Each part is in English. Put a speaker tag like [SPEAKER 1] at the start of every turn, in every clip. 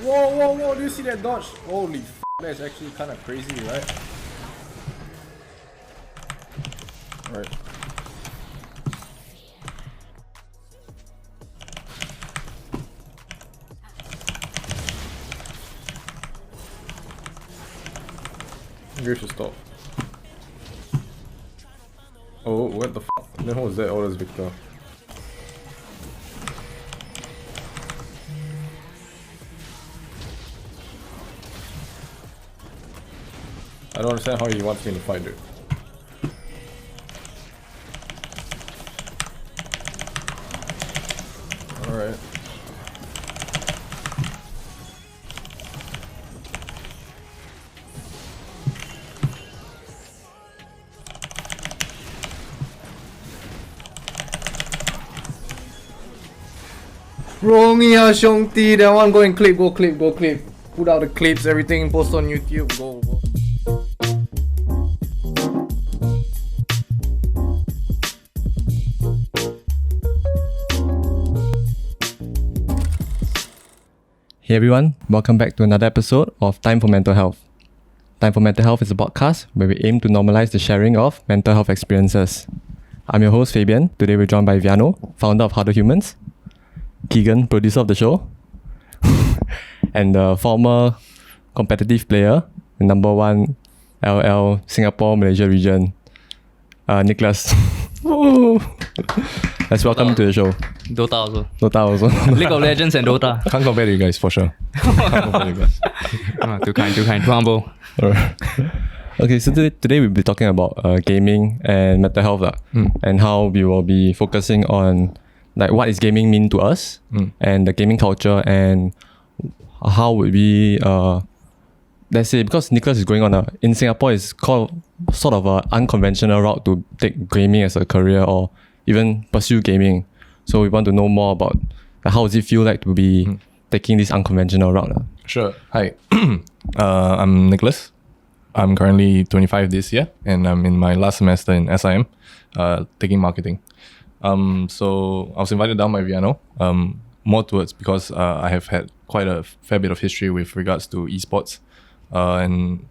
[SPEAKER 1] Whoa, do you see that dodge? Holy f***, that's actually kind of crazy, right? Alright. You should stop. Oh, what the f***? Then what was that? Oh, that's Victor. I don't understand how he wants me to fight it. Alright. Wrong呀兄弟 that one go and clip, go clip. Put out the clips, everything, post on YouTube, go.
[SPEAKER 2] Hey everyone, welcome back to another episode of Time for Mental Health. Time for Mental Health is a podcast where we aim to normalize the sharing of mental health experiences. I'm your host Fabian. Today we're joined by Viaano, founder of Huddle Humans, Keegan, producer of the show, and the former competitive player, the number one LL Singapore Malaysia region, Nicholas. Let's welcome to the show.
[SPEAKER 3] Dota
[SPEAKER 2] also.
[SPEAKER 3] League of Legends and Dota.
[SPEAKER 1] Can't compare to you guys for sure.
[SPEAKER 3] Too kind, too humble.
[SPEAKER 2] Alright. Okay, so today we'll be talking about gaming and mental health and how we will be focusing on like what is gaming mean to us and the gaming culture, and how would we let's say, because Nicholas is going on in Singapore is called sort of a unconventional route to take gaming as a career or even pursue gaming. So we want to know more about how does it feel like to be taking this unconventional route.
[SPEAKER 1] Sure. Hi, I'm Nicholas. I'm currently 25 this year, and I'm in my last semester in SIM, taking marketing. So I was invited down by Viaano, more towards because I have had quite a fair bit of history with regards to esports, and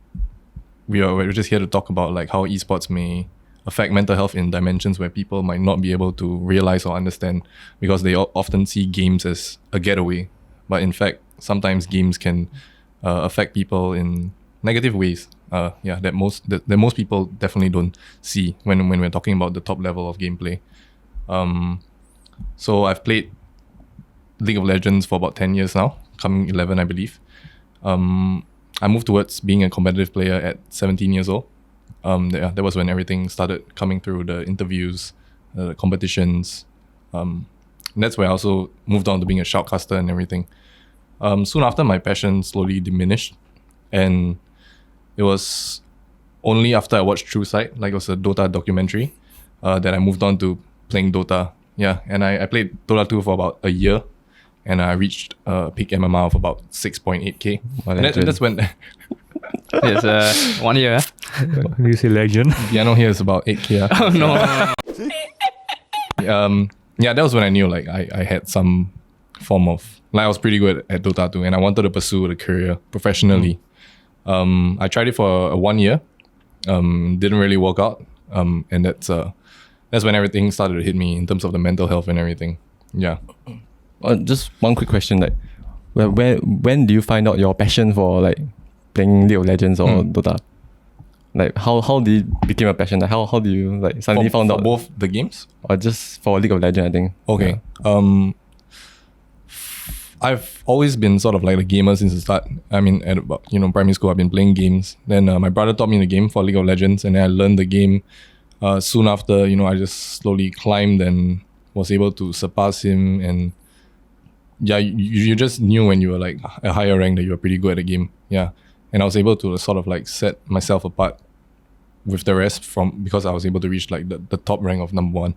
[SPEAKER 1] we're just here to talk about like how esports may affect mental health in dimensions where people might not be able to realize or understand, because they often see games as a getaway, but in fact sometimes games can affect people in negative ways. That most people definitely don't see when we're talking about the top level of gameplay. So I've played League of Legends for about 10 years now, coming 11 I believe. I moved towards being a competitive player at 17 years old. That was when everything started coming through, the interviews, the competitions. That's where I also moved on to being a shoutcaster and everything. Soon after, my passion slowly diminished, and it was only after I watched True Sight, like it was a Dota documentary, that I moved on to playing Dota. Yeah, and I played Dota 2 for about a year, and I reached a peak MMR of about 6.8k. And that's when...
[SPEAKER 3] Yes, 1 year.
[SPEAKER 4] You say legend?
[SPEAKER 1] Viaano here is about 8k.
[SPEAKER 3] Oh no.
[SPEAKER 1] That was when I knew like I had some form of... Like I was pretty good at Dota 2, and I wanted to pursue the career professionally. I tried it for 1 year, didn't really work out, and that's when everything started to hit me in terms of the mental health and everything. Yeah.
[SPEAKER 2] Just one quick question, like when do you find out your passion for like playing League of Legends or Dota? Like how did it become a passion? Like how do you like suddenly found out?
[SPEAKER 1] For both the games?
[SPEAKER 2] Or just for League of Legends, I think.
[SPEAKER 1] Okay. Yeah. I've always been sort of like a gamer since the start. I mean, at about, primary school, I've been playing games. Then my brother taught me the game for League of Legends, and then I learned the game. Soon after, I just slowly climbed and was able to surpass him. And yeah, you just knew when you were like a higher rank that you were pretty good at the game. Yeah. And I was able to sort of like set myself apart with the rest because I was able to reach like the top rank of number 1.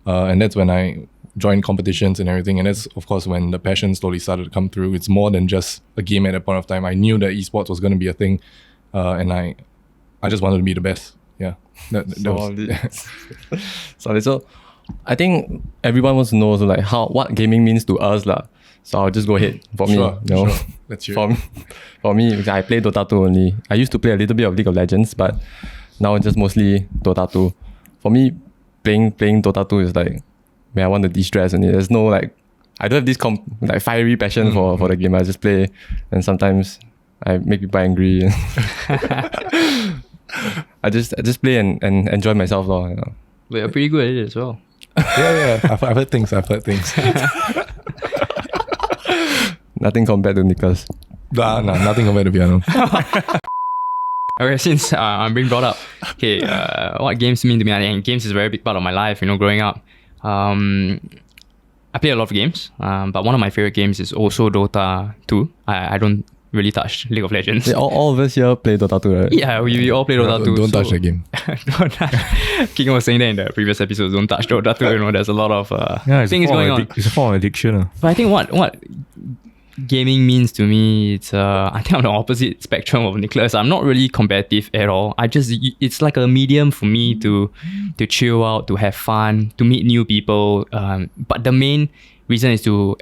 [SPEAKER 1] And that's when I joined competitions and everything. And that's, of course, when the passion slowly started to come through. It's more than just a game at that point of time. I knew that esports was going to be a thing. And I just wanted to be the best. Yeah.
[SPEAKER 2] So I think everyone wants to know also like what gaming means to us lah. So I'll just go ahead for me.
[SPEAKER 1] Sure,
[SPEAKER 2] You know,
[SPEAKER 1] sure. Let's hear it.
[SPEAKER 2] for me, I play Dota 2 only. I used to play a little bit of League of Legends, but now just mostly Dota 2. For me, playing Dota 2 is like, man, I want to de-stress only. There's no like, I don't have this like fiery passion for the game. I just play, and sometimes I make people angry. I just play and enjoy myself, lor. You know.
[SPEAKER 3] But you're pretty good at it as well.
[SPEAKER 1] Yeah. I've heard things.
[SPEAKER 2] Nothing compared to Nicholas.
[SPEAKER 1] Nah, nothing compared to Viaano.
[SPEAKER 3] Okay, since I'm being brought up, okay, what games mean to me? And games is a very big part of my life, you know, growing up. I play a lot of games, but one of my favorite games is also Dota 2. I don't really touch League of Legends.
[SPEAKER 2] Yeah, all of us here play Dota 2, right?
[SPEAKER 3] Yeah, we all play Dota 2.
[SPEAKER 1] Don't touch the game.
[SPEAKER 3] Don't touch. Keegan was saying that in the previous episodes, don't touch Dota 2. You know, there's a lot of
[SPEAKER 4] it's
[SPEAKER 3] things going on.
[SPEAKER 4] It's a form of addiction.
[SPEAKER 3] But I think what gaming means to me, it's I think I'm the opposite spectrum of Nicholas. I'm not really competitive at all. It's like a medium for me to chill out, to have fun, to meet new people. But the main reason is to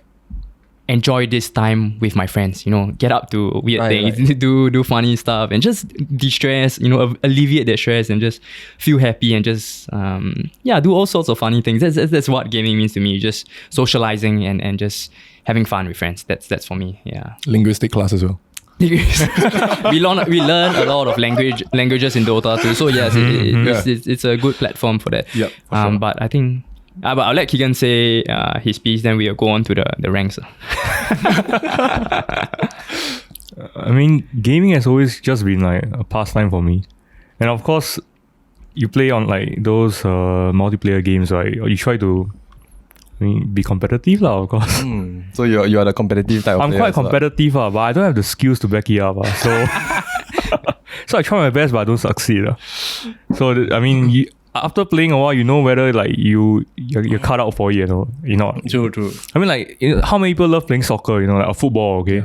[SPEAKER 3] enjoy this time with my friends. You know, get up to weird things, do funny stuff, and just de-stress. You know, alleviate that stress and just feel happy and just do all sorts of funny things. That's what gaming means to me. Just socializing and just having fun with friends. That's for me. Yeah.
[SPEAKER 1] Linguistic class as well.
[SPEAKER 3] we learn a lot of languages in Dota too. So yes, it's a good platform for that.
[SPEAKER 1] Yep. For sure.
[SPEAKER 3] But I think. But I'll let Keegan say his piece, then we'll go on to the ranks.
[SPEAKER 4] I mean, gaming has always just been like a pastime for me. And of course, you play on like those multiplayer games, right? Or you try to be competitive, of course.
[SPEAKER 2] So you are the competitive type of
[SPEAKER 4] I'm
[SPEAKER 2] player.
[SPEAKER 4] quite competitive, but I don't have the skills to back it up. So so I try my best, but I don't succeed. So I mean, after playing a while, you know whether like you're cut out for it, you know. You're not.
[SPEAKER 2] True.
[SPEAKER 4] I mean, like, how many people love playing soccer, you know, like football, okay?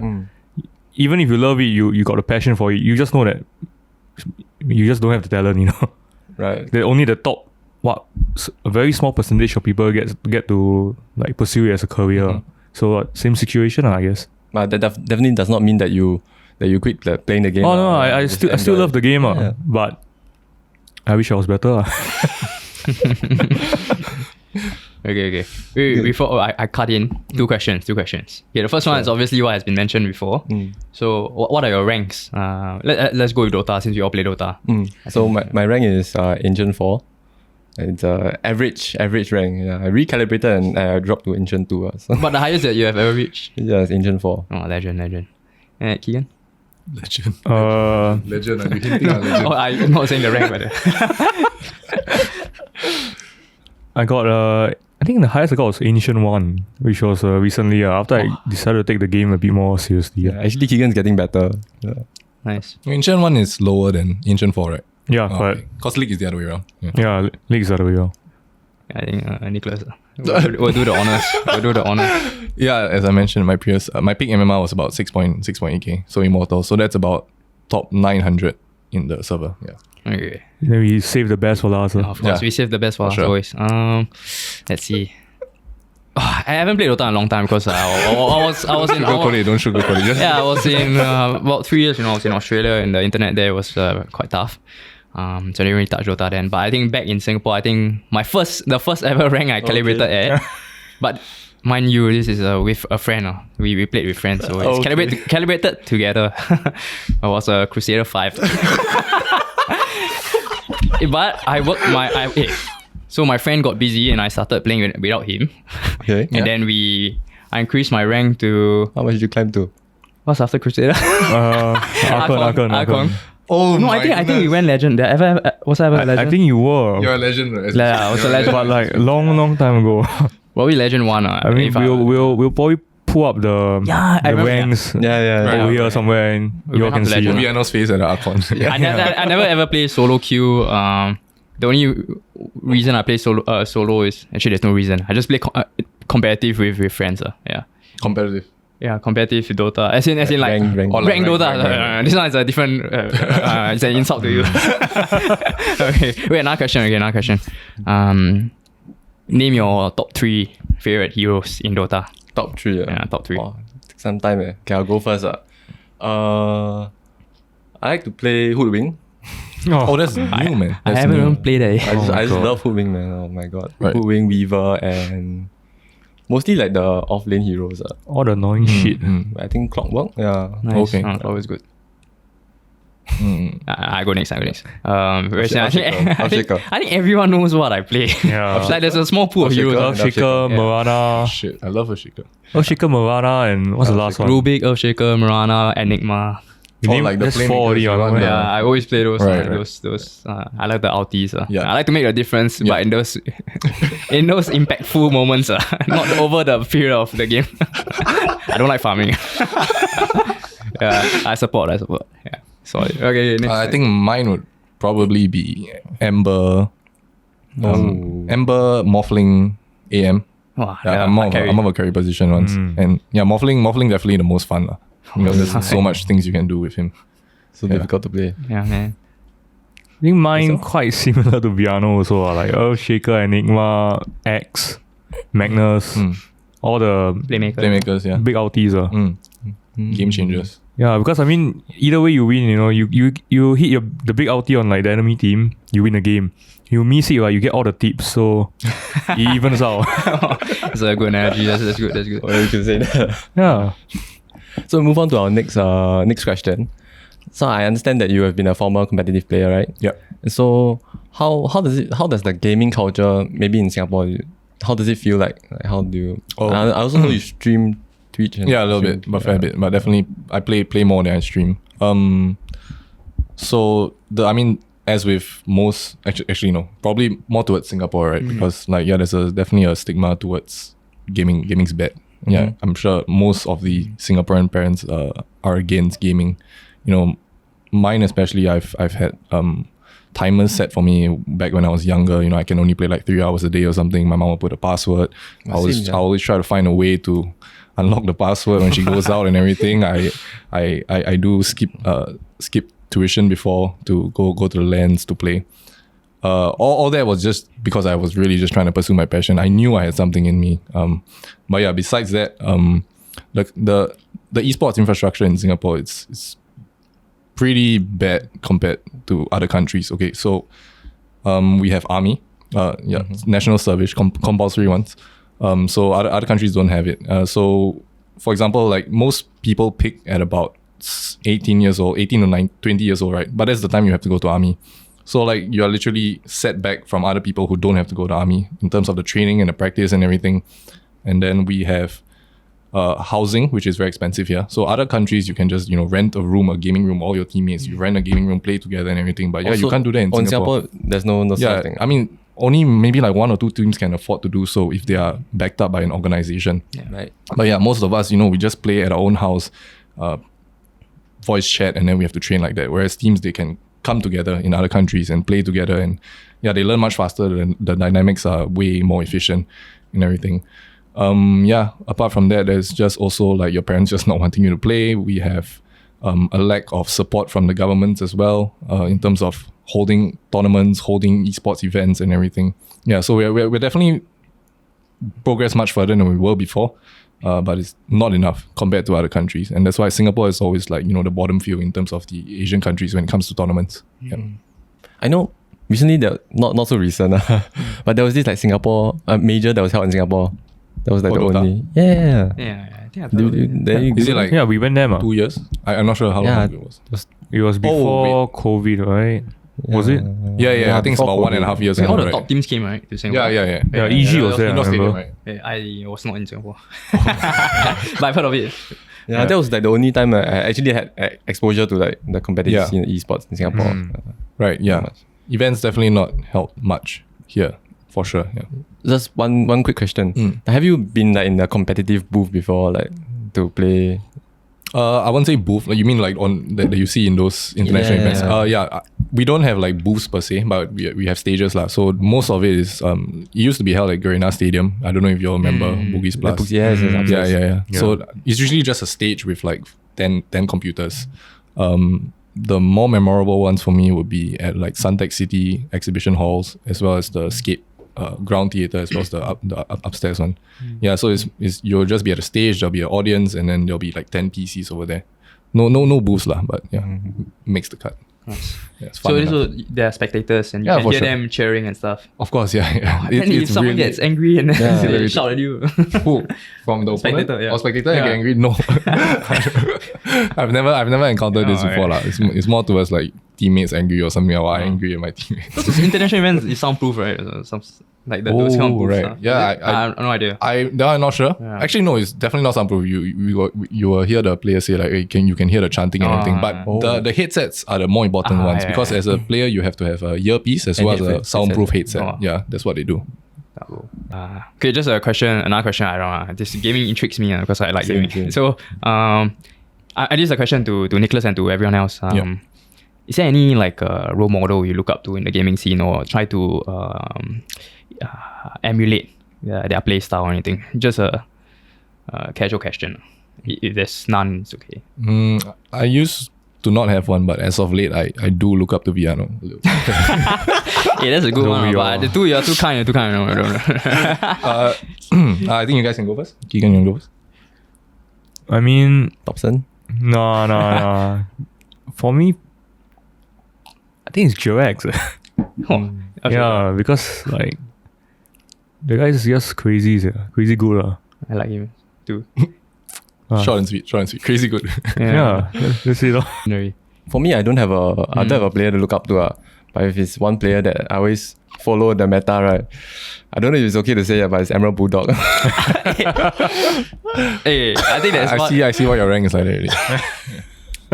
[SPEAKER 4] Even if you love it, you got a passion for it, you just know that you just don't have the talent, you know.
[SPEAKER 2] Right.
[SPEAKER 4] That only the top, a very small percentage of people get to like pursue it as a career. So same situation, I guess.
[SPEAKER 2] But that definitely does not mean that you quit playing the game.
[SPEAKER 4] Oh no, I still love the game, but I wish I was better.
[SPEAKER 3] Okay. Before I cut in, two questions. Yeah, the first one is obviously what has been mentioned before. So what are your ranks? Let's go with Dota since we all play Dota.
[SPEAKER 2] So my rank is Ancient 4. It's average rank. Yeah, I recalibrated and I dropped to Ancient 2. So.
[SPEAKER 3] But the highest that you have ever reached?
[SPEAKER 2] Yeah, it's Ancient 4.
[SPEAKER 3] Oh, legend. Keegan?
[SPEAKER 1] Legend.
[SPEAKER 4] Legend.
[SPEAKER 1] Are you hinting at legend?
[SPEAKER 3] Oh, I'm not saying the rank, but
[SPEAKER 4] I got I think the highest I got was Ancient 1, which was recently after I decided to take the game a bit more seriously.
[SPEAKER 2] Yeah, actually Keegan's getting better. Yeah.
[SPEAKER 3] nice.
[SPEAKER 1] Ancient 1 is lower than Ancient 4, right?
[SPEAKER 4] Yeah, correct.
[SPEAKER 1] Because League is the other way around.
[SPEAKER 4] Yeah, League is the other way around.
[SPEAKER 3] I think Nicholas we'll do the honors.
[SPEAKER 1] Yeah, as I mentioned, my peak MMR was about 6.8k, so Immortal. So that's about top 900 in the server. Yeah.
[SPEAKER 3] Okay.
[SPEAKER 4] Then we save the best for last.
[SPEAKER 3] Of course, we save the best for us always. Let's see. I haven't played Dota in a long time because I was in.
[SPEAKER 1] Don't sugarcoat it.
[SPEAKER 3] Yeah, I was in about 3 years. You know, I was in Australia, and the internet there was quite tough. So I didn't really touch Dota then. But I think back in Singapore, I think the first ever rank I calibrated at. But mind you, this is with a friend. We played with friends, so it's calibrated together. I was a Crusader 5. But I worked so my friend got busy and I started playing without him.
[SPEAKER 2] Okay.
[SPEAKER 3] And then I increased my rank to...
[SPEAKER 2] How much did you climb to?
[SPEAKER 3] What's after Crusader? Archon.
[SPEAKER 1] Oh
[SPEAKER 3] no, I think we went legend. Was I ever legend?
[SPEAKER 4] I think you were.
[SPEAKER 1] You're a legend, right?
[SPEAKER 3] Yeah, I was a legend.
[SPEAKER 4] But like long time ago.
[SPEAKER 3] Were we legend 1?
[SPEAKER 4] I mean, we'll probably pull up the ranks over here somewhere, and you all can see.
[SPEAKER 1] Viaano's face at the Archon.
[SPEAKER 3] I never ever play solo queue. The only reason I play solo is actually there's no reason. I just play competitive with friends. Yeah.
[SPEAKER 1] Competitive.
[SPEAKER 3] Yeah, competitive with Dota. As in like
[SPEAKER 2] rank
[SPEAKER 3] Dota.
[SPEAKER 1] Rank.
[SPEAKER 3] This one is a different. It's an insult to you. Okay. Wait, another question. Name your top 3 favorite heroes in Dota.
[SPEAKER 2] Top 3.
[SPEAKER 3] Yeah, top 3.
[SPEAKER 2] Wow, take some time. Okay, I'll go first. I like to play Hoodwink.
[SPEAKER 1] Oh, that's new, man.
[SPEAKER 3] I
[SPEAKER 1] That's
[SPEAKER 3] haven't
[SPEAKER 1] new.
[SPEAKER 3] even played that yet.
[SPEAKER 2] I just
[SPEAKER 4] God.
[SPEAKER 2] love Hoodwink, man. Oh my god.
[SPEAKER 1] Right.
[SPEAKER 2] Hoodwink, Weaver, and mostly like the off-lane heroes.
[SPEAKER 4] All the annoying shit.
[SPEAKER 2] I think Clockwork. Yeah.
[SPEAKER 3] Nice.
[SPEAKER 1] Okay.
[SPEAKER 3] Always good.
[SPEAKER 1] Mm.
[SPEAKER 3] I go next. Whereas
[SPEAKER 2] I'll
[SPEAKER 3] I think,
[SPEAKER 2] shake
[SPEAKER 3] I, think,
[SPEAKER 2] her.
[SPEAKER 3] I think everyone knows what I play.
[SPEAKER 4] Yeah.
[SPEAKER 3] Like there's a small pool of
[SPEAKER 2] I'll shake
[SPEAKER 3] heroes.
[SPEAKER 2] her.
[SPEAKER 4] Earthshaker, Mirana.
[SPEAKER 1] Shit, I love a shaker.
[SPEAKER 4] Earthshaker, Mirana, and what's the last one?
[SPEAKER 3] Rubik, Earthshaker, Mirana, Enigma.
[SPEAKER 4] You name-
[SPEAKER 1] like the
[SPEAKER 4] that's
[SPEAKER 1] playmakers
[SPEAKER 4] 4 already.
[SPEAKER 1] you
[SPEAKER 4] on
[SPEAKER 1] want,
[SPEAKER 4] one.
[SPEAKER 3] Yeah, I always play those.
[SPEAKER 1] Right, right.
[SPEAKER 3] Those. I like the alties.
[SPEAKER 1] Yeah.
[SPEAKER 3] I like to make a difference,
[SPEAKER 1] Yeah.
[SPEAKER 3] but in those impactful moments, not over the period of the game. I don't like farming. Yeah, I support. Yeah, sorry. Okay, next.
[SPEAKER 1] I think mine would probably be Ember. Ember, Morphling, AM.
[SPEAKER 3] Wow,
[SPEAKER 1] Yeah,
[SPEAKER 3] yeah,
[SPEAKER 1] I'm more
[SPEAKER 3] I
[SPEAKER 1] of
[SPEAKER 3] carry.
[SPEAKER 1] a carry position once. And yeah, Morphling definitely the most fun. You know, there's so much things you can do with him.
[SPEAKER 2] So difficult to play.
[SPEAKER 3] Yeah, man.
[SPEAKER 4] I think mine quite similar to Viaano also. Like Earthshaker, Enigma, X, Magnus, all the
[SPEAKER 1] Playmakers, yeah.
[SPEAKER 4] big ultis.
[SPEAKER 1] Game changers.
[SPEAKER 4] Yeah, because I mean, either way you win, you know, you hit the big ulti on like the enemy team, you win the game. You miss it, right, you get all the tips, so it evens out.
[SPEAKER 3] That's a good analogy. That's good. That's good.
[SPEAKER 2] Or you can say that.
[SPEAKER 4] Yeah.
[SPEAKER 2] So move on to our next question. So I understand that you have been a former competitive player, right?
[SPEAKER 1] Yep.
[SPEAKER 2] So how does the gaming culture maybe in Singapore, how does it feel like? Like how do you?
[SPEAKER 1] Oh.
[SPEAKER 2] I also know you stream Twitch. And
[SPEAKER 1] Yeah, a little
[SPEAKER 2] stream-
[SPEAKER 1] bit, but fair bit. But definitely, I play more than I stream. So as with most, actually no, probably more towards Singapore, right? Because there's definitely a stigma towards gaming. Gaming's bad. Yeah, I'm sure most of the Singaporean parents are against gaming. You know, mine especially. I've had timers set for me back when I was younger. You know, I can only play like 3 hours a day or something. My mom will put a password. I always try to find a way to unlock the password when she goes out and everything. I do skip tuition before to go to the LANs to play. All that was just because I was really just trying to pursue my passion. I knew I had something in me. But yeah, besides that, the esports infrastructure in Singapore, it's pretty bad compared to other countries. Okay, so we have army, national service, compulsory ones. So other countries don't have it. So for example, like most people pick at about 18 years old, 18 to 20 years old, right? But that's the time you have to go to army. So like you are literally set back from other people who don't have to go to army in terms of the training and the practice and everything. And then we have housing, which is very expensive here. So other countries, you can just rent a room, a gaming room, all your teammates. You rent a gaming room, play together and everything. But yeah, you can't do that in Singapore.
[SPEAKER 2] There's no such
[SPEAKER 1] Yeah,
[SPEAKER 2] thing.
[SPEAKER 1] I mean, only maybe like 1 or 2 teams can afford to do so if they are backed up by an organization.
[SPEAKER 2] Right.
[SPEAKER 1] But yeah, most of us, we just play at our own house, voice chat, and then we have to train like that. Whereas teams, they can come together in other countries and play together, and yeah, they learn much faster. And the dynamics are way more efficient and everything. Apart from that, there's just also like your parents just not wanting you to play. We have a lack of support from the governments as well, in terms of holding tournaments, holding esports events and everything. Yeah, so we're definitely progressed much further than we were before, but it's not enough compared to other countries. And that's why Singapore is always like, the bottom few in terms of the Asian countries when it comes to tournaments. Yeah.
[SPEAKER 2] I know recently, not so recent, but there was this like Singapore major that was held in Singapore. That was like the
[SPEAKER 1] Dota?
[SPEAKER 2] only. Yeah.
[SPEAKER 3] Yeah, I think I've heard of it.
[SPEAKER 2] There you
[SPEAKER 1] Is
[SPEAKER 2] go.
[SPEAKER 1] it like
[SPEAKER 4] Yeah, we went there.
[SPEAKER 1] 2 years? I'm not sure how
[SPEAKER 2] Yeah.
[SPEAKER 1] long it was.
[SPEAKER 4] It was before COVID, right? Was it?
[SPEAKER 1] Yeah, I think it's
[SPEAKER 2] before
[SPEAKER 1] about 1.5
[SPEAKER 2] COVID.
[SPEAKER 1] years
[SPEAKER 3] All
[SPEAKER 1] ago,
[SPEAKER 3] the
[SPEAKER 1] right?
[SPEAKER 3] top teams came, right, to Singapore.
[SPEAKER 1] Yeah.
[SPEAKER 4] Yeah, EG was there,
[SPEAKER 1] Indoor
[SPEAKER 4] I
[SPEAKER 1] stadium,
[SPEAKER 4] remember.
[SPEAKER 1] right?
[SPEAKER 3] I was not in Singapore. But I've heard of it.
[SPEAKER 2] Yeah, that was like the only time I actually had exposure to like the competitive
[SPEAKER 1] Yeah.
[SPEAKER 2] scene in esports in Singapore.
[SPEAKER 1] Right, yeah.
[SPEAKER 2] much.
[SPEAKER 1] Events definitely not held much here, for sure. Yeah.
[SPEAKER 2] Just one quick question. Have you been like in the competitive booth before, like to play?
[SPEAKER 1] I wouldn't say booth. Like, you mean like on that you see in those international
[SPEAKER 2] Yeah.
[SPEAKER 1] events? We don't have like booths per se, but we have stages lah. So most of it is it used to be held at Garena Stadium. I don't know if you all remember Bugis Plus.
[SPEAKER 2] Yes,
[SPEAKER 1] Yeah. So it's usually just a stage with like 10 computers. The more memorable ones for me would be at like Suntec City exhibition halls, as well as the skate ground theater as well as the upstairs one. Yeah, so it's you'll just be at the stage, there'll be an audience, and then there'll be like 10 PCs over there. No booths lah, but yeah, makes the cut.
[SPEAKER 3] Nice.
[SPEAKER 1] Yeah, it's fun
[SPEAKER 3] So
[SPEAKER 1] enough.
[SPEAKER 3] there are spectators and you
[SPEAKER 1] Yeah,
[SPEAKER 3] can
[SPEAKER 1] for
[SPEAKER 3] hear
[SPEAKER 1] sure.
[SPEAKER 3] them cheering and stuff.
[SPEAKER 1] Of course, yeah.
[SPEAKER 3] And if
[SPEAKER 1] It's
[SPEAKER 3] someone
[SPEAKER 1] really-
[SPEAKER 3] gets angry and then they
[SPEAKER 1] very
[SPEAKER 3] shout at you.
[SPEAKER 1] Who? From the opponent?
[SPEAKER 3] Spectator, yeah.
[SPEAKER 1] Or spectator
[SPEAKER 3] Yeah.
[SPEAKER 1] get angry? No. I've never encountered this
[SPEAKER 3] Oh,
[SPEAKER 1] before.
[SPEAKER 3] right.
[SPEAKER 1] It's more towards like teammates angry or something, or I'm angry at my teammates.
[SPEAKER 3] Because international events is soundproof, right? Some like those kind of booths,
[SPEAKER 1] right.
[SPEAKER 3] huh?
[SPEAKER 1] Yeah,
[SPEAKER 3] Is it?
[SPEAKER 1] I-
[SPEAKER 3] have no idea.
[SPEAKER 1] I'm not sure.
[SPEAKER 3] Yeah.
[SPEAKER 1] Actually, no, it's definitely not soundproof. You will hear the players say like, hey, you can hear the chanting and everything. But the headsets are the more important ones
[SPEAKER 3] yeah,
[SPEAKER 1] because
[SPEAKER 3] yeah.
[SPEAKER 1] as a player, you have to have a earpiece as
[SPEAKER 2] And
[SPEAKER 1] well as a
[SPEAKER 2] headset.
[SPEAKER 1] soundproof headset.
[SPEAKER 3] Oh.
[SPEAKER 1] Yeah, that's what they do.
[SPEAKER 3] Okay, just another question. I don't know. This gaming intrigues me because I like
[SPEAKER 2] Same,
[SPEAKER 3] gaming.
[SPEAKER 2] same.
[SPEAKER 3] So, this is a question to Nicholas and to everyone else.
[SPEAKER 1] Yeah.
[SPEAKER 3] Is there any like role model you look up to in the gaming scene or try to emulate their play style or anything? Just a casual question. If there's none, it's okay.
[SPEAKER 1] I used to not have one, but as of late, I do look up to Viaano a little.
[SPEAKER 3] Yeah, that's a good
[SPEAKER 4] Don't
[SPEAKER 3] one.
[SPEAKER 4] we
[SPEAKER 3] But
[SPEAKER 4] all?
[SPEAKER 3] the two, you're too kind. No, I don't know.
[SPEAKER 1] I think you guys can go first. Keegan, you can go first.
[SPEAKER 4] I mean,
[SPEAKER 2] Dobson.
[SPEAKER 4] no. For me, I think it's Joax.
[SPEAKER 3] Oh, okay.
[SPEAKER 4] Yeah, because like the guy is just crazy good.
[SPEAKER 3] I like him too.
[SPEAKER 1] Short and sweet. Crazy good.
[SPEAKER 4] Yeah, that's it.
[SPEAKER 3] Very.
[SPEAKER 2] For me, I don't have a player to look up to. But if it's one player that I always follow the meta, right? I don't know if it's okay to say it, but it's Emerald Bulldog.
[SPEAKER 3] Hey, I think that's
[SPEAKER 1] I see why your rank is like that already.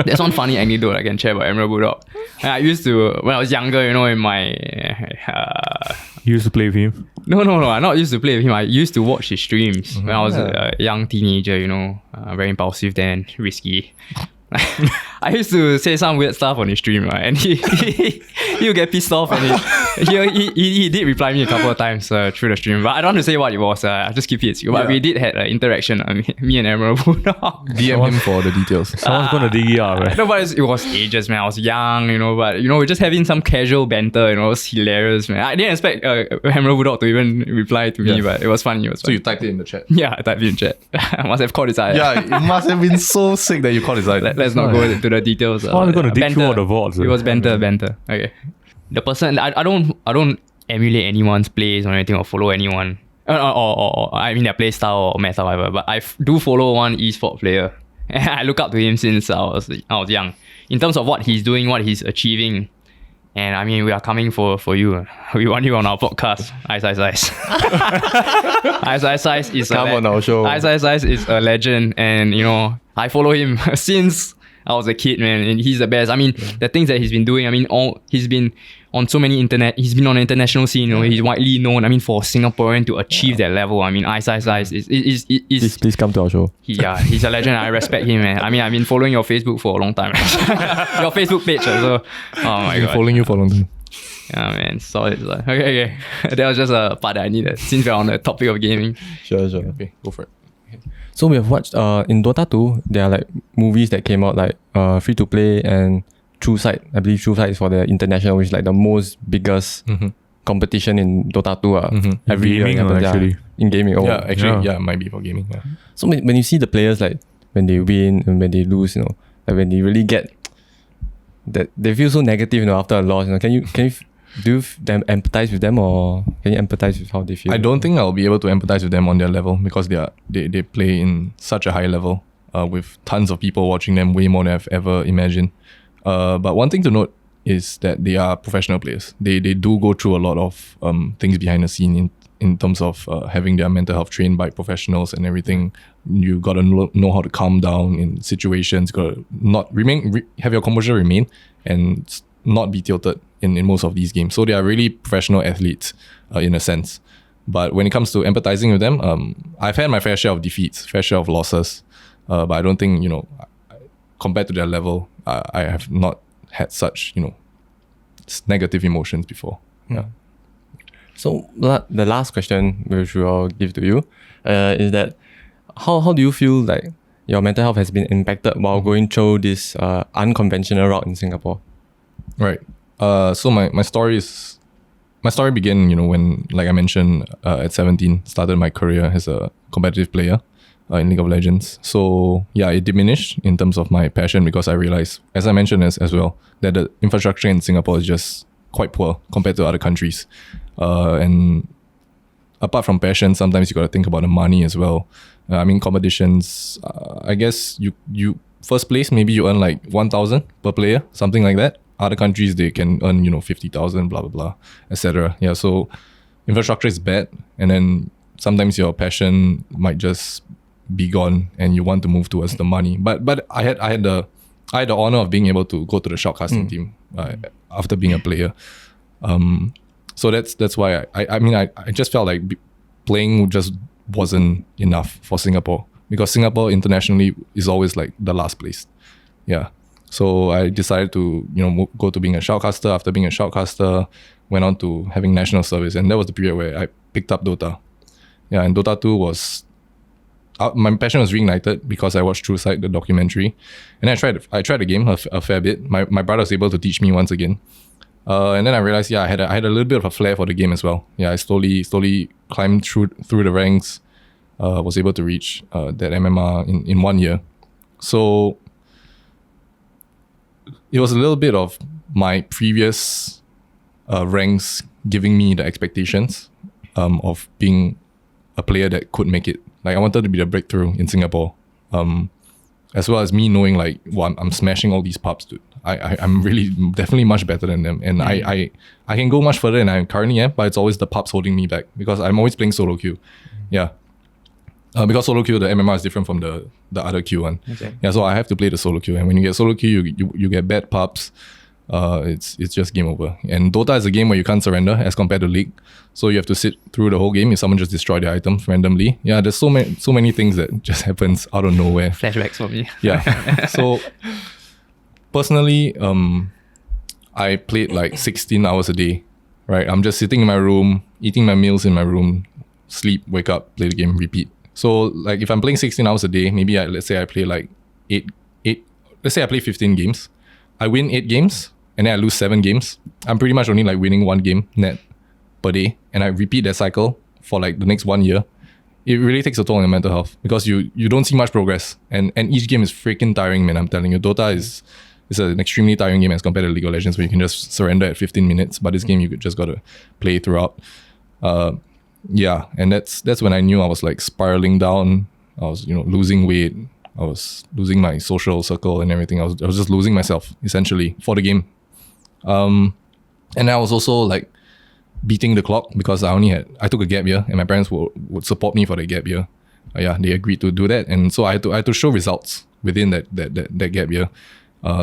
[SPEAKER 3] There's one funny anecdote I can share about Emerald Bulldog. I used to, when I was younger, in my...
[SPEAKER 4] You used to play with him.
[SPEAKER 3] No, I not used to play with him. I used to watch his streams when I was a young teenager, very impulsive then, risky. I used to say some weird stuff on his stream, right? And he would get pissed off, and he did reply me a couple of times through the stream. But I don't want to say what it was. I'll just keep it. But we did have an interaction. Me and Emerald Bulldog.
[SPEAKER 1] DM him for the details.
[SPEAKER 4] Someone's gonna dig it out, right?
[SPEAKER 3] No, but it was ages, man. I was young, but we're just having some casual banter, it was hilarious, man. I didn't expect Emerald Bulldog to even reply to me,
[SPEAKER 1] Yeah.
[SPEAKER 3] but it was funny.
[SPEAKER 1] So you typed it in the chat.
[SPEAKER 3] Yeah, I typed it in chat. I must have caught his eye.
[SPEAKER 1] Yeah, it must have been so sick that you caught his eye.
[SPEAKER 3] Let's not go into the details.
[SPEAKER 4] Someone's gonna dig through all the vaults.
[SPEAKER 3] It was banter. Okay. The person, I don't emulate anyone's plays or anything or follow anyone. Or I mean their play style or meta or whatever. But I do follow one esport player. I look up to him since I was young. In terms of what he's doing, what he's achieving. And I mean, we are coming for you. We want you on our podcast. Ice. Ice is
[SPEAKER 2] Come on our show.
[SPEAKER 3] Ice is a legend, and I follow him since I was a kid, man, and he's the best. I mean, the things that he's been doing. I mean, he's been on so many He's been on the international scene. He's widely known. I mean, for a Singaporean to achieve that level. I mean, Ice is
[SPEAKER 2] Please come to our show.
[SPEAKER 3] he's a legend. I respect him, man. I mean, I've been following your Facebook for a long time. Your Facebook page, so oh my god,
[SPEAKER 1] Following you for a long time.
[SPEAKER 3] yeah, man, solid. Okay. That was just a part that I needed since we're on the topic of gaming.
[SPEAKER 2] Sure.
[SPEAKER 1] Okay, go for it.
[SPEAKER 2] So we have watched in Dota 2, there are like movies that came out like free to play and True Sight. I believe True Sight is for the international, which is like the most biggest competition in Dota 2. Every year
[SPEAKER 4] gaming,
[SPEAKER 2] it happens,
[SPEAKER 4] actually.
[SPEAKER 2] in gaming. Oh.
[SPEAKER 1] Yeah, actually, yeah, it might be for gaming. Yeah.
[SPEAKER 2] So when you see the players like when they win and when they lose, like when they really get that, they feel so negative, after a loss. Can you do you empathize with them, or can you empathize with how they feel?
[SPEAKER 1] I don't think I'll be able to empathize with them on their level because they play in such a high level with tons of people watching them, way more than I've ever imagined. But one thing to note is that they are professional players. They do go through a lot of things behind the scene in terms of having their mental health trained by professionals and everything. You gotta know how to calm down in situations. Gotta not have your composure remain and not be tilted in most of these games. So they are really professional athletes in a sense. But when it comes to empathizing with them, I've had my fair share of defeats, fair share of losses. But I don't think, compared to their level, I have not had such, negative emotions before. Yeah.
[SPEAKER 2] So the last question which we'll give to you is that how do you feel like your mental health has been impacted while going through this unconventional route in Singapore?
[SPEAKER 1] Right. So my story is my story began, when, like I mentioned, at 17, started my career as a competitive player in League of Legends. So yeah, it diminished in terms of my passion because I realized, as I mentioned as well, that the infrastructure in Singapore is just quite poor compared to other countries. And apart from passion, sometimes you got to think about the money as well. Competitions, I guess you first place, maybe you earn like 1,000 per player, something like that. Other countries, they can earn, 50,000, blah, blah, blah, etc. Yeah, so infrastructure is bad. And then sometimes your passion might just be gone and you want to move towards the money. But I had the honor of being able to go to the shoutcasting team after being a player. So that's why I just felt like playing just wasn't enough for Singapore, because Singapore internationally is always like the last place. Yeah. So I decided to, go to being a shoutcaster. After being a shoutcaster, went on to having national service. And that was the period where I picked up Dota. Yeah, and Dota 2 was... my passion was reignited because I watched True Sight, the documentary. And I tried the game a fair bit. My brother was able to teach me once again. And then I realized, I had a little bit of a flair for the game as well. Yeah, I slowly climbed through the ranks, was able to reach that MMR in 1 year. So it was a little bit of my previous ranks giving me the expectations of being a player that could make it. Like, I wanted to be the breakthrough in Singapore, as well as me knowing like, I'm smashing all these pubs, dude. I'm really definitely much better than them, and I can go much further than I currently am. But it's always the pubs holding me back because I'm always playing solo queue. Yeah. Because solo queue, the MMR is different from the other queue one. Okay. Yeah, so I have to play the solo queue, and when you get solo queue, you get bad pubs. It's just game over. And Dota is a game where you can't surrender as compared to League, so you have to sit through the whole game if someone just destroy the items randomly. Yeah, there's so many things that just happens out of nowhere.
[SPEAKER 3] Flashbacks for me.
[SPEAKER 1] Yeah. So personally, I played like 16 hours a day. Right, I'm just sitting in my room, eating my meals in my room, sleep, wake up, play the game, repeat. So like if I'm playing 16 hours a day, maybe let's say I play like eight. Let's say I play 15 games. I win 8 games and then I lose 7 games. I'm pretty much only like winning 1 game net per day, and I repeat that cycle for like the next 1 year. It really takes a toll on your mental health because you don't see much progress, and each game is freaking tiring, man. I'm telling you, Dota is an extremely tiring game as compared to League of Legends, where you can just surrender at 15 minutes. But this game, you just gotta play throughout. Yeah, and that's when I knew I was like spiraling down. I was, losing weight. I was losing my social circle and everything. I was just losing myself essentially for the game. And I was also like beating the clock because I took a gap year, and my parents would support me for the gap year. Yeah, they agreed to do that, and so I had to show results within that gap year.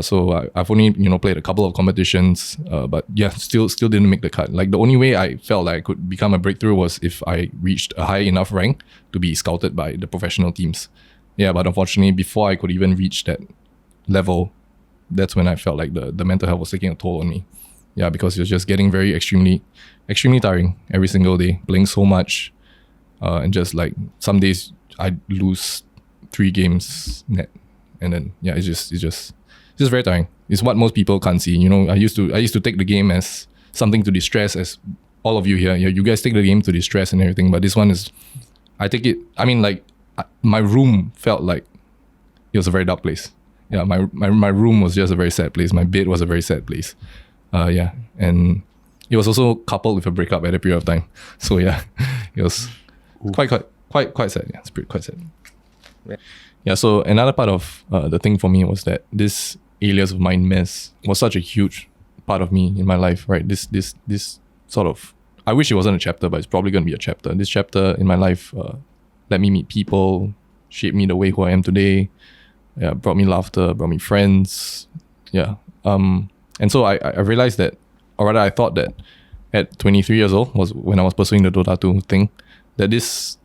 [SPEAKER 1] So I've only played a couple of competitions, but yeah, still didn't make the cut. Like the only way I felt like I could become a breakthrough was if I reached a high enough rank to be scouted by the professional teams. Yeah, but unfortunately, before I could even reach that level, that's when I felt like the mental health was taking a toll on me. Yeah, because it was just getting very extremely tiring every single day, playing so much, and just like some days I'd lose 3 games net, and then yeah, it's just very tiring. It's what most people can't see. I used to take the game as something to distress, as all of you here. Yeah, you guys take the game to distress and everything, but this one is, I take it. I mean, like my room felt like it was a very dark place. Yeah, my room was just a very sad place. My bed was a very sad place. Yeah, and it was also coupled with a breakup at a period of time. So yeah, it was quite sad. Yeah, it's quite sad. Yeah. So another part of the thing for me was that this alias of mind mess was such a huge part of me in my life. Right. This sort of, I wish it wasn't a chapter, but it's probably going to be a chapter. This chapter in my life let me meet people, shaped me the way who I am today. Yeah, brought me laughter, brought me friends. Yeah. And so I realized that, or rather I thought that at 23 years old was when I was pursuing the Dota 2 thing, that this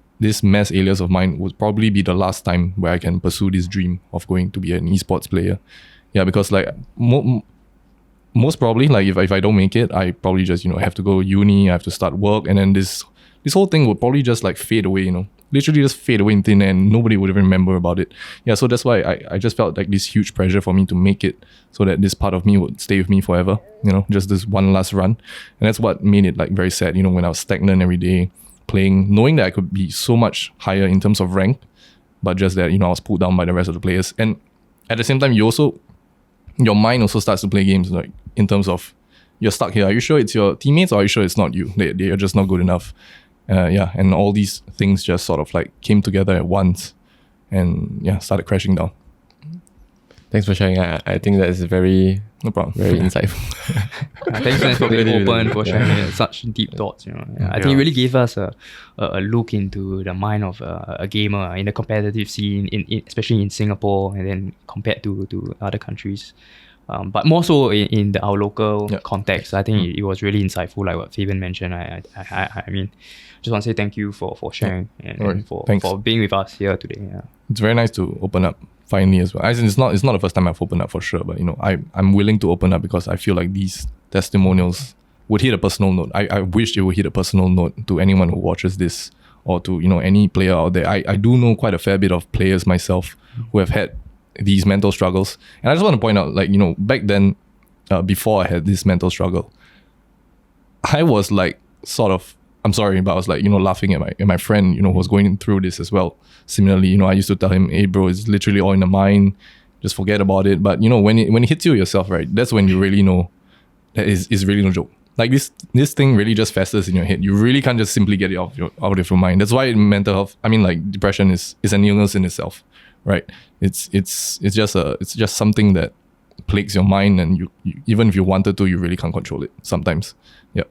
[SPEAKER 1] mess alias of mine would probably be the last time where I can pursue this dream of going to be an esports player. Yeah, because like most probably, like if I don't make it, I probably just have to go uni, I have to start work, and then this whole thing would probably just like fade away, literally just fade away in thin air and nobody would even remember about it. Yeah, so that's why I just felt like this huge pressure for me to make it so that this part of me would stay with me forever, just this one last run. And that's what made it like very sad, when I was stagnant every day playing, knowing that I could be so much higher in terms of rank, but just that, I was pulled down by the rest of the players. And at the same time, your mind also starts to play games, like in terms of, you're stuck here. Are you sure it's your teammates or are you sure it's not you? They're just not good enough. And all these things just sort of like came together at once and started crashing down.
[SPEAKER 2] Thanks for sharing. I think that is very
[SPEAKER 1] no problem,
[SPEAKER 2] very insightful.
[SPEAKER 3] Thanks for being
[SPEAKER 2] Really,
[SPEAKER 3] open,
[SPEAKER 2] really,
[SPEAKER 3] for sharing such deep thoughts. I think it really gave us a look into the mind of a gamer in the competitive scene, especially in Singapore, and then compared to other countries. But more so in our local context. I think it was really insightful, like what Fabian mentioned. I mean, just want to say thank you for sharing and for being with us here today. Yeah.
[SPEAKER 1] It's very nice to open up finally as well. As in, it's not the first time I've opened up for sure, but I'm willing to open up because I feel like these testimonials would hit a personal note. I wish it would hit a personal note to anyone who watches this or to any player out there. I do know quite a fair bit of players myself who have had these mental struggles, and I just want to point out, like, back then, before I had this mental struggle, I was like sort of, I'm sorry, but I was like laughing at my friend who was going through this as well. Similarly, I used to tell him, hey bro, it's literally all in the mind, just forget about it. But when it hits you yourself, right, that's when you really know that is really no joke. Like this thing really just festers in your head. You really can't just simply get it out of your mind. That's why mental health, I mean, like, depression is an illness in itself, right? It's just something that plagues your mind, and you even if you wanted to, you really can't control it sometimes. Yeah.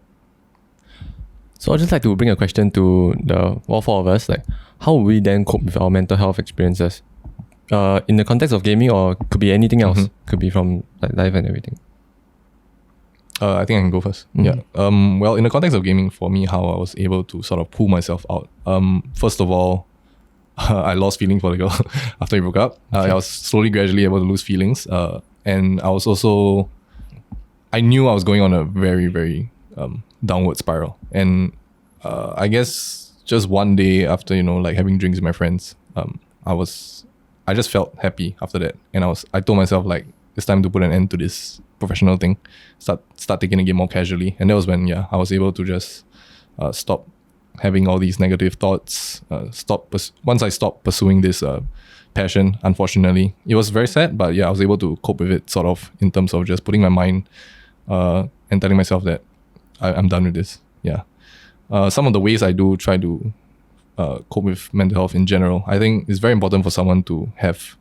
[SPEAKER 2] So I'd just like to bring a question to all four of us. Like, how will we then cope with our mental health experiences? In the context of gaming, or could be anything else.
[SPEAKER 1] Mm-hmm.
[SPEAKER 2] Could be from like life and everything.
[SPEAKER 1] I think I can go first.
[SPEAKER 2] Mm-hmm.
[SPEAKER 1] Yeah. Well, in the context of gaming, for me, how I was able to sort of pull myself out. First of all, I lost feeling for the girl after we broke up. I was slowly, gradually able to lose feelings. And I was also, I knew I was going on a very, very downward spiral. And I guess just one day after, like having drinks with my friends, I just felt happy after that. And I told myself, like, it's time to put an end to this professional thing. Start taking the game more casually. And that was when, I was able to just stop having all these negative thoughts. Once I stopped pursuing this passion, unfortunately, it was very sad, but I was able to cope with it sort of in terms of just putting my mind and telling myself that I'm done with this. Yeah. Some of the ways I do try to cope with mental health in general, I think it's very important for someone to have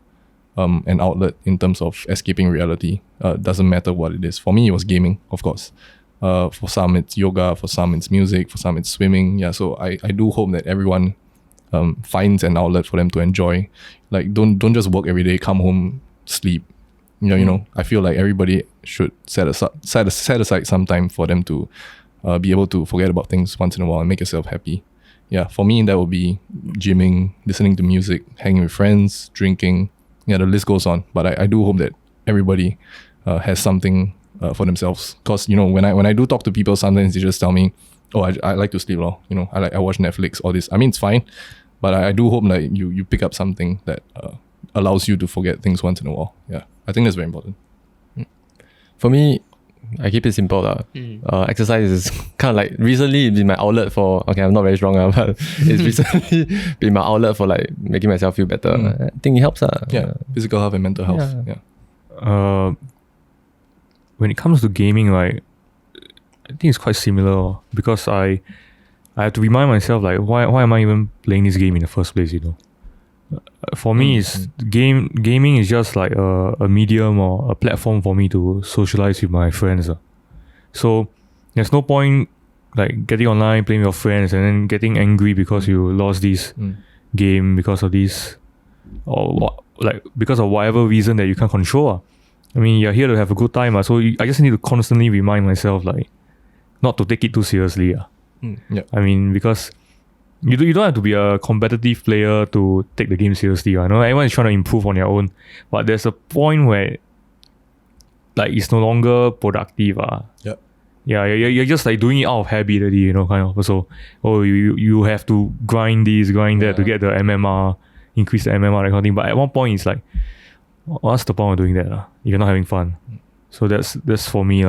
[SPEAKER 1] an outlet in terms of escaping reality. Doesn't matter what it is. For me, it was gaming, of course. For some, it's yoga. For some, it's music. For some, it's swimming. Yeah, so I do hope that everyone finds an outlet for them to enjoy. Like, don't just work every day, come home, sleep. I feel like everybody should set aside some time for them to be able to forget about things once in a while and make yourself happy. Yeah, for me, that would be gymming, listening to music, hanging with friends, drinking. Yeah, the list goes on. But I do hope that everybody has something for themselves. Because, when I do talk to people, sometimes they just tell me, oh, I like to sleep, I watch Netflix, all this. I mean, it's fine. But I do hope that you pick up something that allows you to forget things once in a while. Yeah, I think that's very important.
[SPEAKER 2] For me, I keep it simple. Exercise is kind of like, recently it's been my outlet for, okay, I'm not very strong, but it's recently been my outlet for like making myself feel better. I think it helps.
[SPEAKER 1] Physical health and mental health. Yeah.
[SPEAKER 4] When it comes to gaming, like, I think it's quite similar, because I have to remind myself, like, why am I even playing this game in the first place, For me, it's gaming is just like a medium or a platform for me to socialize with my friends. So there's no point like getting online, playing with your friends, and then getting angry because you lost this game because of this, or because of whatever reason that you can't control. I mean, you're here to have a good time. So I just need to constantly remind myself, like, not to take it too seriously. I mean, because you don't have to be a competitive player to take the game seriously. I know everyone is trying to improve on their own, but there's a point where, like, it's no longer productive. you're just like doing it out of habit already, you know, kind of. So, you have to grind this, grind that to get the MMR, increase the MMR, that kind of thing. But at one point, it's like, what's the point of doing that? If you're not having fun. So that's for me.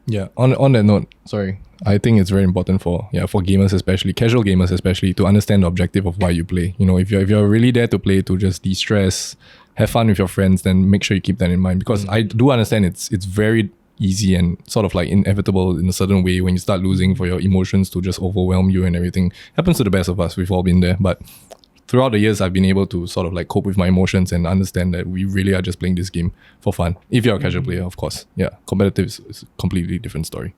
[SPEAKER 1] Yeah. On that note, sorry, I think it's very important for gamers, especially casual gamers, especially to understand the objective of why you play. You know, if you're really there to play to just de-stress, have fun with your friends, then make sure you keep that in mind, because I do understand it's very easy and sort of like inevitable in a certain way when you start losing for your emotions to just overwhelm you, and everything happens to the best of us. We've all been there. But throughout the years, I've been able to sort of like cope with my emotions and understand that we really are just playing this game for fun. If you're a casual player, of course. Yeah, competitive is a completely different story.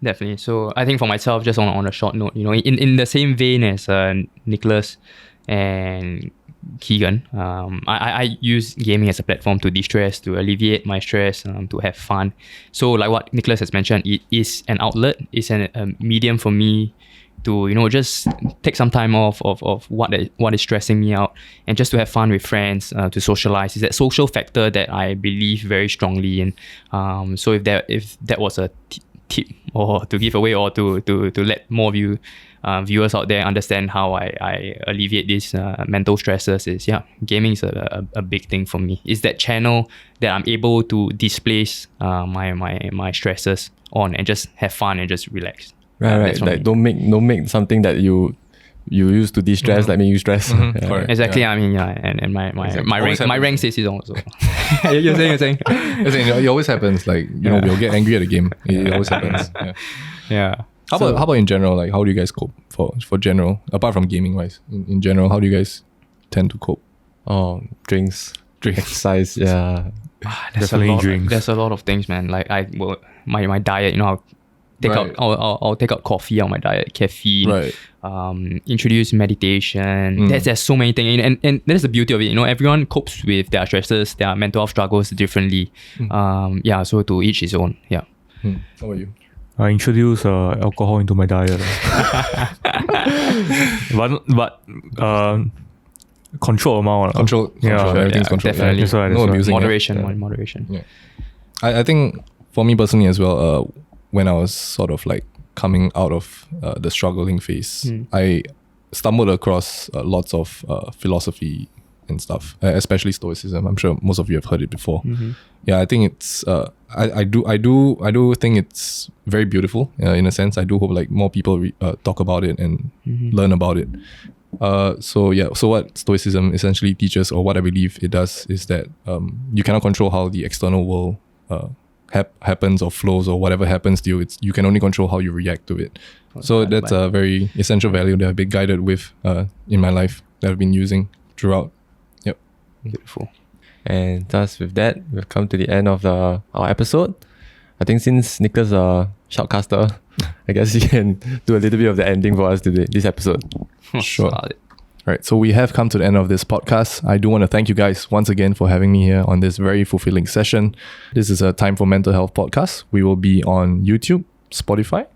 [SPEAKER 3] Definitely. So I think for myself, just on a short note, you know, in the same vein as Nicholas and Keegan, I use gaming as a platform to de-stress, to alleviate my stress, to have fun. So like what Nicholas has mentioned, it is an outlet, it's a medium for me to, you know, just take some time off of what is stressing me out, and just to have fun with friends, to socialize. It's that social factor that I believe very strongly in. So if that was a tip or to give away, or to let more viewers out there understand how I alleviate these mental stresses, is gaming is a big thing for me. It's that channel that I'm able to displace my stresses on, and just have fun and just relax.
[SPEAKER 2] Right. Like don't make something that you used to de-stress like make you stress.
[SPEAKER 3] Exactly. I mean, and my rank says it also. You're saying.
[SPEAKER 1] It always happens. Like, you know, we'll get angry at a game. It always happens.
[SPEAKER 3] Yeah.
[SPEAKER 1] How about in general? Like, how do you guys cope for general, apart from gaming wise? In general, how do you guys tend to cope?
[SPEAKER 2] Drinks, exercise. Yeah,
[SPEAKER 3] There's a lot of things, man. Like my diet. You know, I'll take out coffee out of my diet, caffeine. Right. Introduce meditation. There's so many things, and that's the beauty of it. You know, everyone copes with their stresses, their mental health struggles differently. So to each his own. Yeah.
[SPEAKER 1] How about you?
[SPEAKER 4] I introduce alcohol into my diet. but control amount.
[SPEAKER 1] Control. Everything's controlled.
[SPEAKER 3] Definitely.
[SPEAKER 1] No abusing.
[SPEAKER 3] Moderation.
[SPEAKER 1] Yeah. I think for me personally as well, when I was sort of like coming out of the struggling phase, I stumbled across lots of philosophy and stuff, especially Stoicism. I'm sure most of you have heard it before. Yeah, I think it's I do think it's very beautiful in a sense. I do hope like more people talk about it and learn about it. So what Stoicism essentially teaches, or what I believe it does, is that you cannot control how the external world happens or flows, or whatever happens to you. You can only control how you react to it. So that's a very essential value that I've been guided with in my life, that I've been using throughout. Yep.
[SPEAKER 3] Beautiful.
[SPEAKER 2] And thus with that, we've come to the end of our episode. I think since Nicholas is a shoutcaster, I guess you can do a little bit of the ending for us today, this episode.
[SPEAKER 1] Sure. Right, so we have come to the end of this podcast. I do want to thank you guys once again for having me here on this very fulfilling session. This is a Time for Mental Health podcast. We will be on YouTube, Spotify.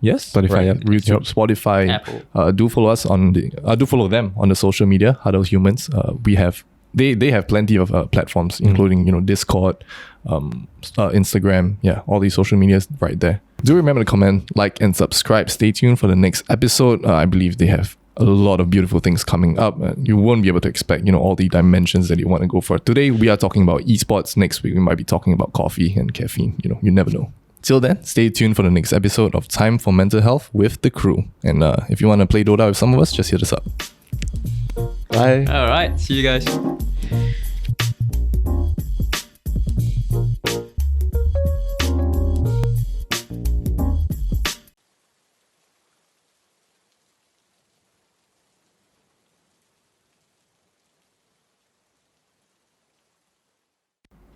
[SPEAKER 1] Yes,
[SPEAKER 2] Spotify.
[SPEAKER 1] Right.
[SPEAKER 2] Yeah.
[SPEAKER 1] YouTube, Spotify.
[SPEAKER 3] Apple.
[SPEAKER 1] Do follow us do follow them on the social media, Huddle Humans. We have they have plenty of platforms, including Discord, Instagram. Yeah, all these social medias right there. Do remember to comment, like, and subscribe. Stay tuned for the next episode. I believe they have a lot of beautiful things coming up. You won't be able to expect, all the dimensions that you want to go for. Today, we are talking about esports. Next week, we might be talking about coffee and caffeine. You never know. Till then, stay tuned for the next episode of Time for Mental Health with the crew. And if you want to play Dota with some of us, just hit us up.
[SPEAKER 2] Bye.
[SPEAKER 3] All right. See you guys.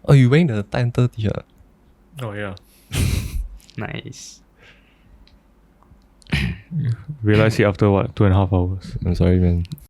[SPEAKER 2] Oh, you wearing the Timecodes t-shirt?
[SPEAKER 4] Oh yeah.
[SPEAKER 3] Nice.
[SPEAKER 4] Realize it after 2.5 hours.
[SPEAKER 2] I'm sorry, man.